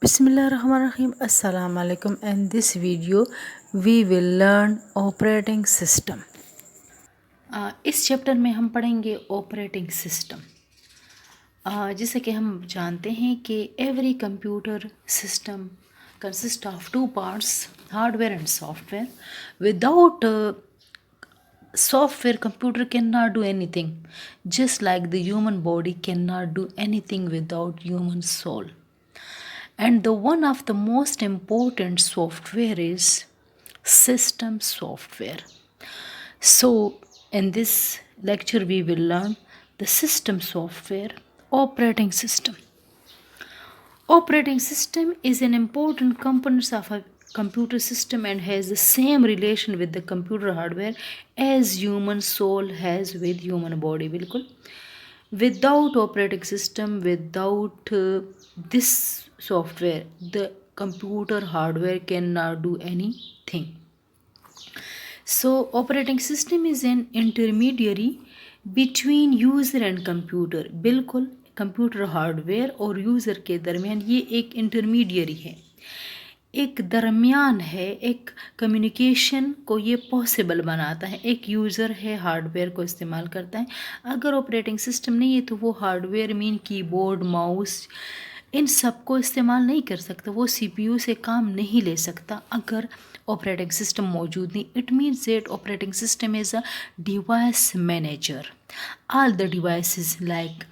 Bismillahirrahmanirrahim. Assalamu alaikum. In this video we will learn operating system. इस chapter में हम पढ़ेंगे ऑपरेटिंग सिस्टम। जैसे कि हम जानते हैं कि every computer system consist of two parts, hardware and software. Without software, computer cannot do anything, just like the human body cannot do anything without human soul. And the one of the most important software is system software. So in this lecture we will learn the system software. Operating system. Operating system is an important component of a computer system and has the same relation with the computer hardware as human soul has with human body. बिल्कुल. Without operating system, without this software, the computer hardware cannot do anything. So operating system is an intermediary between user and computer. बिल्कुल computer hardware और user के दरमियान ये एक intermediary है, एक दरमियान है, एक कम्युनिकेशन को ये पॉसिबल बनाता है. एक यूज़र है, हार्डवेयर को इस्तेमाल करता है. अगर ऑपरेटिंग सिस्टम नहीं है तो वो हार्डवेयर मीन कीबोर्ड, माउस, इन सब को इस्तेमाल नहीं कर सकता. वो सीपीयू से काम नहीं ले सकता अगर ऑपरेटिंग सिस्टम मौजूद नहीं. It means that operating system is a device manager. All the devices like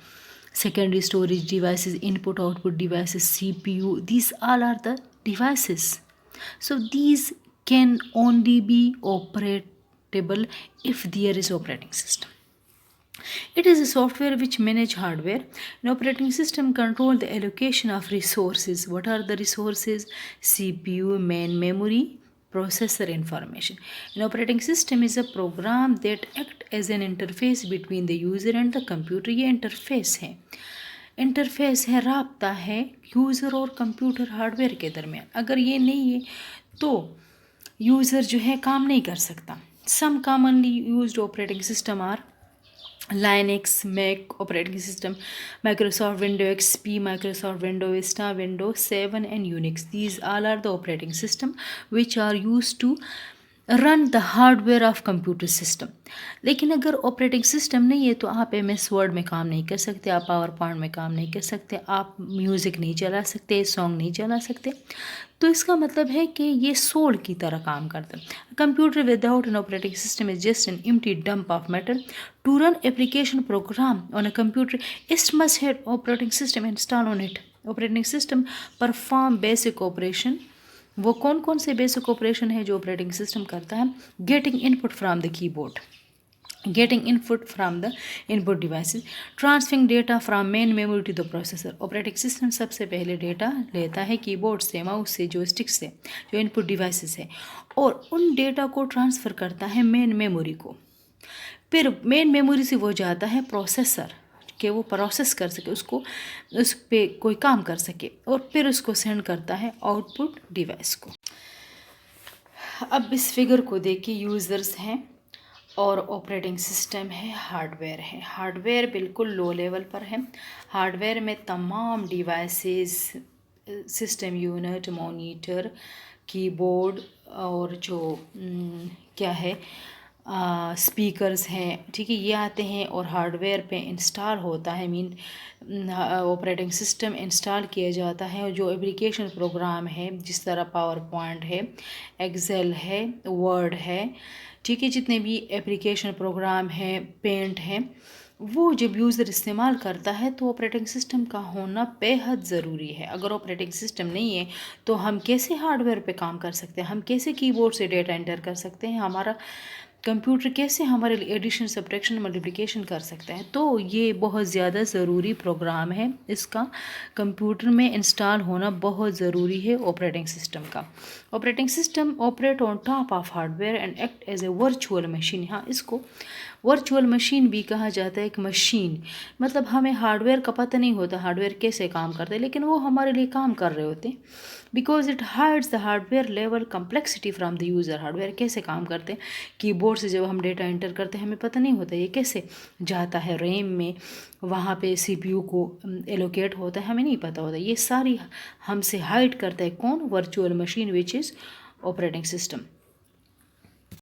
secondary storage devices, input output devices, CPU, these all are the devices. So these can only be operatable if there is operating system. It is a software which manage hardware. An operating system control the allocation of resources. What are the resources? CPU, main memory, processor information. An operating system is a program that act as an interface between the user and the computer. ये interface है, interface है, राब्ता है user और computer hardware के दरमियान. अगर ये नहीं है तो यूज़र जो है काम नहीं कर सकता. Some commonly used operating system are Linux, Mac operating system, Microsoft Windows XP, Microsoft Windows Vista, Windows 7 and Unix. These all are the operating system which are used to run the hardware of computer system. लेकिन अगर operating system नहीं है तो आप MS word में काम नहीं कर सकते, आप पावर पॉइंट में काम नहीं कर सकते, आप म्यूज़िक नहीं चला सकते, सॉन्ग नहीं चला सकते. तो इसका मतलब है कि ये सोल की तरह काम करता है. Computer without an operating system is just an empty dump of matter. To run application program on a computer it must have operating system install on it. Operating system perform basic operation. वो कौन कौन से basic operation है जो operating system करता है? Getting input from the keyboard, getting input from the input devices, transferring data from main memory to the processor. Operating system सबसे पहले डेटा लेता है कीबोर्ड से, माउस से, जोयस्टिक से, जो इनपुट डिवाइसेस है, और उन डेटा को ट्रांसफ़र करता है मेन मेमोरी को. फिर मेन मेमोरी से वो जाता है प्रोसेसर कि वो प्रोसेस कर सके, उसको उस पर कोई काम कर सके, और फिर उसको सेंड करता है आउटपुट डिवाइस को. अब इस फिगर को देखिए, यूज़र्स हैं और ऑपरेटिंग सिस्टम है, हार्डवेयर है. हार्डवेयर बिल्कुल लो लेवल पर है. हार्डवेयर में तमाम devices, system unit, monitor, keyboard और जो क्या है स्पीकर्स हैं, ठीक है, ये आते हैं और हार्डवेयर पे इंस्टॉल होता है. मीन ऑपरेटिंग सिस्टम इंस्टॉल किया जाता है. जो एप्लीकेशन प्रोग्राम है, जिस तरह पावर पॉइंट है, एक्सेल है, वर्ड है, ठीक है, जितने भी एप्लीकेशन प्रोग्राम हैं, पेंट हैं, वो जब यूज़र इस्तेमाल करता है तो ऑपरेटिंग सिस्टम का होना बेहद ज़रूरी है. अगर ऑपरेटिंग सिस्टम नहीं है तो हम कैसे हार्डवेयर पे काम कर सकते हैं? हम कैसे कीबोर्ड से डेटा एंटर कर सकते हैं? हमारा कंप्यूटर कैसे हमारे लिए एडिशन, सब्ट्रैक्शन, मल्टीप्लिकेशन कर सकता है? तो ये बहुत ज़्यादा ज़रूरी प्रोग्राम है. इसका कंप्यूटर में इंस्टॉल होना बहुत ज़रूरी है ऑपरेटिंग सिस्टम का. Operating system operate on top of hardware and act as a virtual machine. हाँ, इसको वर्चुअल मशीन भी कहा जाता है एक मशीन, मतलब हमें हार्डवेयर का पता नहीं होता हार्डवेयर कैसे काम करता है, लेकिन वो हमारे लिए काम कर रहे होते हैं, because it hides the hardware level complexity from the user. Hardware कैसे काम करते हैं, कीबोर्ड से जब हम डेटा एंटर करते हैं हमें पता नहीं होता ये कैसे जाता है रैम में, वहाँ पे सीपीयू को एलोकेट होता है, हमें नहीं पता होता। ये सारी हमसे हाइड करता है कौन, virtual machine which is operating system.